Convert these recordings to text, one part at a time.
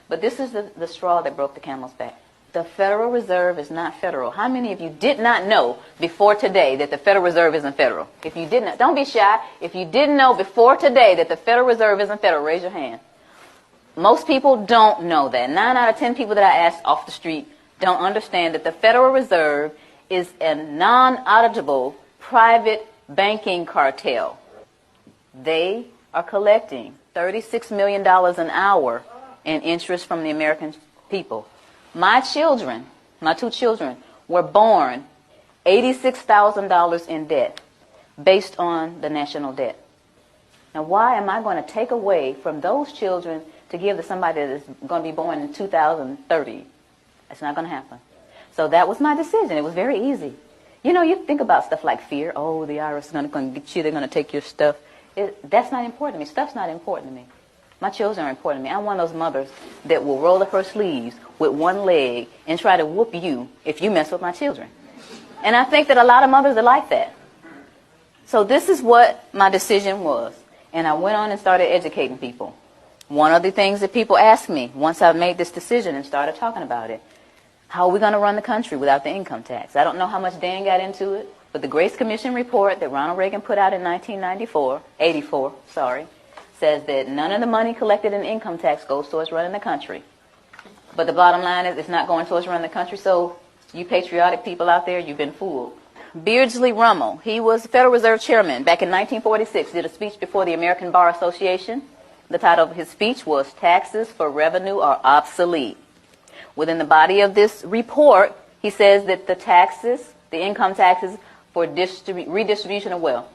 But this is the straw that broke the camel's back. The Federal Reserve is not federal. How many of you did not know before today that the Federal Reserve isn't federal? If you didn't, don't be shy. If you didn't know before today that the Federal Reserve isn't federal, raise your hand. Most people don't know that. 9 out of 10 people that I asked off the street don't understand that the Federal Reserve is a non-auditable private banking cartel. They are collecting $36 million an hour in interest from the American people. My children, my 2 children, were born $86,000 in debt based on the national debt. Now, why am I going to take away from those children to give to somebody that is going to be born in 2030? It's not going to happen. So that was my decision. It was very easy. You know, you think about stuff like fear. Oh, the IRS is going to get you. They're going to take your stuff. That's not important to me. Stuff's not important to me. My children are important to me. I'm one of those mothers that will roll up her sleeves with one leg and try to whoop you if you mess with my children. And I think that a lot of mothers are like that. So this is what my decision was. And I went on and started educating people. One of the things that people asked me once I made this decision and started talking about it, how are we going to run the country without the income tax? I don't know how much Dan got into it, but the Grace Commission report that Ronald Reagan put out in 1984, says that none of the money collected in income tax goes towards running the country. But the bottom line is it's not going towards running the country, so you patriotic people out there, you've been fooled. Beardsley Rummel, he was Federal Reserve Chairman back in 1946, did a speech before the American Bar Association. The title of his speech was Taxes for Revenue Are Obsolete. Within the body of this report, he says that the taxes, the income taxes for redistribution of wealth.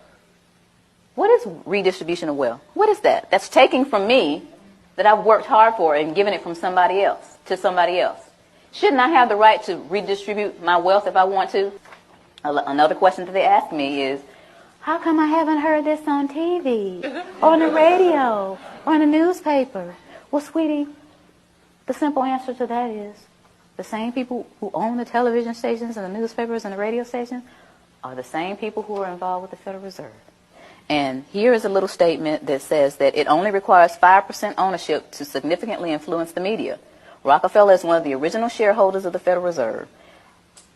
What is redistribution of wealth? What is that? That's taking from me that I've worked hard for and giving it from somebody else to somebody else. Shouldn't I have the right to redistribute my wealth if I want to? Another question that they ask me is, how come I haven't heard this on TV, or on the radio, or in the newspaper? Well, sweetie, the simple answer to that is the same people who own the television stations and the newspapers and the radio stations are the same people who are involved with the Federal Reserve. And here is a little statement that says that it only requires 5% ownership to significantly influence the media. Rockefeller is one of the original shareholders of the Federal Reserve.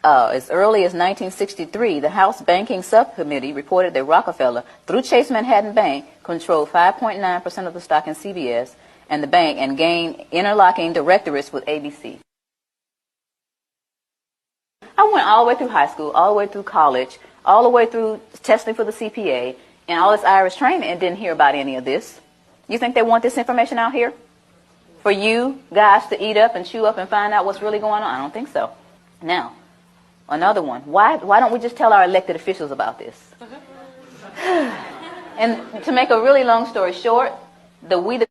As early as 1963, the House Banking Subcommittee reported that Rockefeller, through Chase Manhattan Bank, controlled 5.9% of the stock in CBS and the bank and gained interlocking directorates with ABC. I went all the way through high school, all the way through college, all the way through testing for the CPA, and all this Irish training and didn't hear about any of this. You think they want this information out here? For you guys to eat up and chew up and find out what's really going on? I don't think so. Now, another one. Why don't we just tell our elected officials about this? And to make a really long story short, the We the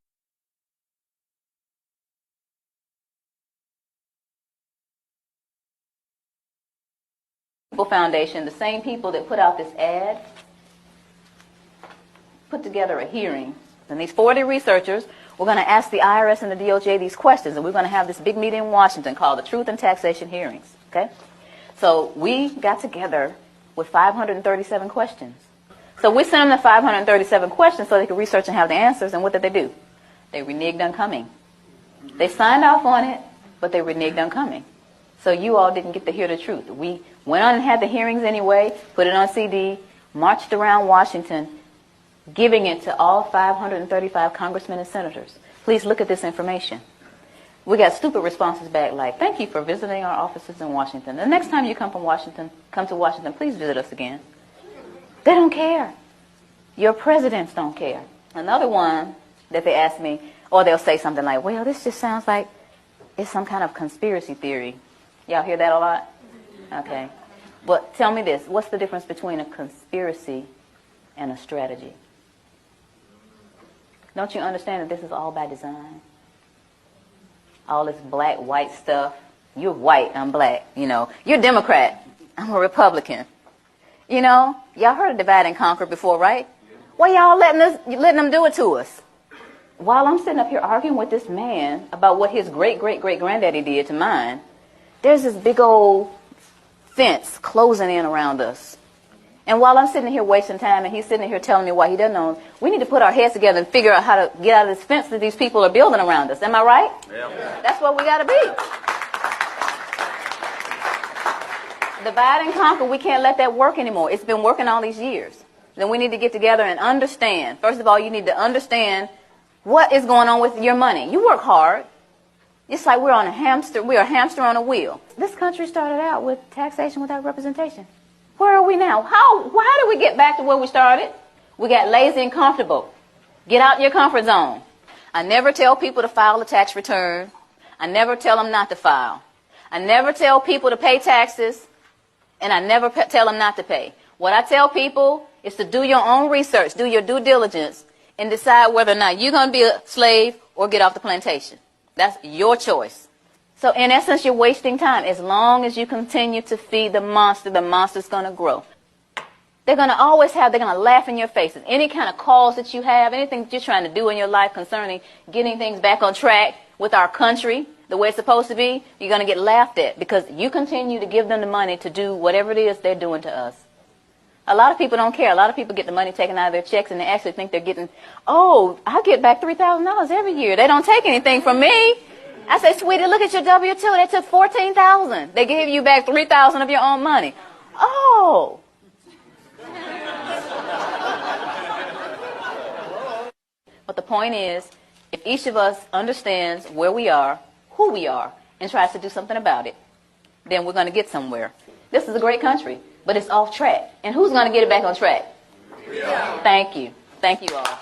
People Foundation, the same people that put out this ad, put together a hearing. And these 40 researchers were going to ask the IRS and the DOJ these questions, and we're going to have this big meeting in Washington called the Truth and Taxation Hearings. Okay? So we got together with 537 questions. So we sent them the 537 questions so they could research and have the answers, and what did they do? They reneged on coming. They signed off on it, but they reneged on coming. So you all didn't get to hear the truth. We went on and had the hearings anyway, put it on CD, marched around Washington, giving it to all 535 congressmen and senators. Please look at this information. We got stupid responses back like, thank you for visiting our offices in Washington. The next time you come to Washington, please visit us again. They don't care. Your presidents don't care. Another one that they ask me, or they'll say something like, well, this just sounds like it's some kind of conspiracy theory. Y'all hear that a lot? Okay. But tell me this, what's the difference between a conspiracy and a strategy? Don't you understand that this is all by design? All this black, white stuff. You're white, I'm black. You know, you're Democrat, I'm a Republican. You know, y'all heard of divide and conquer before, right? Why y'all letting them do it to us? While I'm sitting up here arguing with this man about what his great-great-great-granddaddy did to mine, there's this big old fence closing in around us. And while I'm sitting here wasting time and he's sitting here telling me why he doesn't know, we need to put our heads together and figure out how to get out of this fence that these people are building around us. Am I right? Yeah. That's what we got to be. Divide and conquer, we can't let that work anymore. It's been working all these years. Then we need to get together and understand. First of all, you need to understand what is going on with your money. You work hard. It's like we're a hamster on a wheel. This country started out with taxation without representation. Where are we now? Why did we get back to where we started? We got lazy and comfortable. Get out your comfort zone. I never tell people to file a tax return. I never tell them not to file. I never tell people to pay taxes, and I never tell them not to pay. What I tell people is to do your own research, do your due diligence, and decide whether or not you're going to be a slave or get off the plantation. That's your choice. So in essence, you're wasting time. As long as you continue to feed the monster's going to grow. They're going to laugh in your faces. Any kind of cause that you have, anything that you're trying to do in your life concerning getting things back on track with our country, the way it's supposed to be, you're going to get laughed at because you continue to give them the money to do whatever it is they're doing to us. A lot of people don't care. A lot of people get the money taken out of their checks and they actually think they're getting, oh, I get back $3,000 every year. They don't take anything from me. I say, sweetie, look at your W-2. They took $14,000. They gave you back $3,000 of your own money. Oh. But the point is, if each of us understands where we are, who we are, and tries to do something about it, then we're going to get somewhere. This is a great country, but it's off track. And who's going to get it back on track? Yeah. Thank you. Thank you all.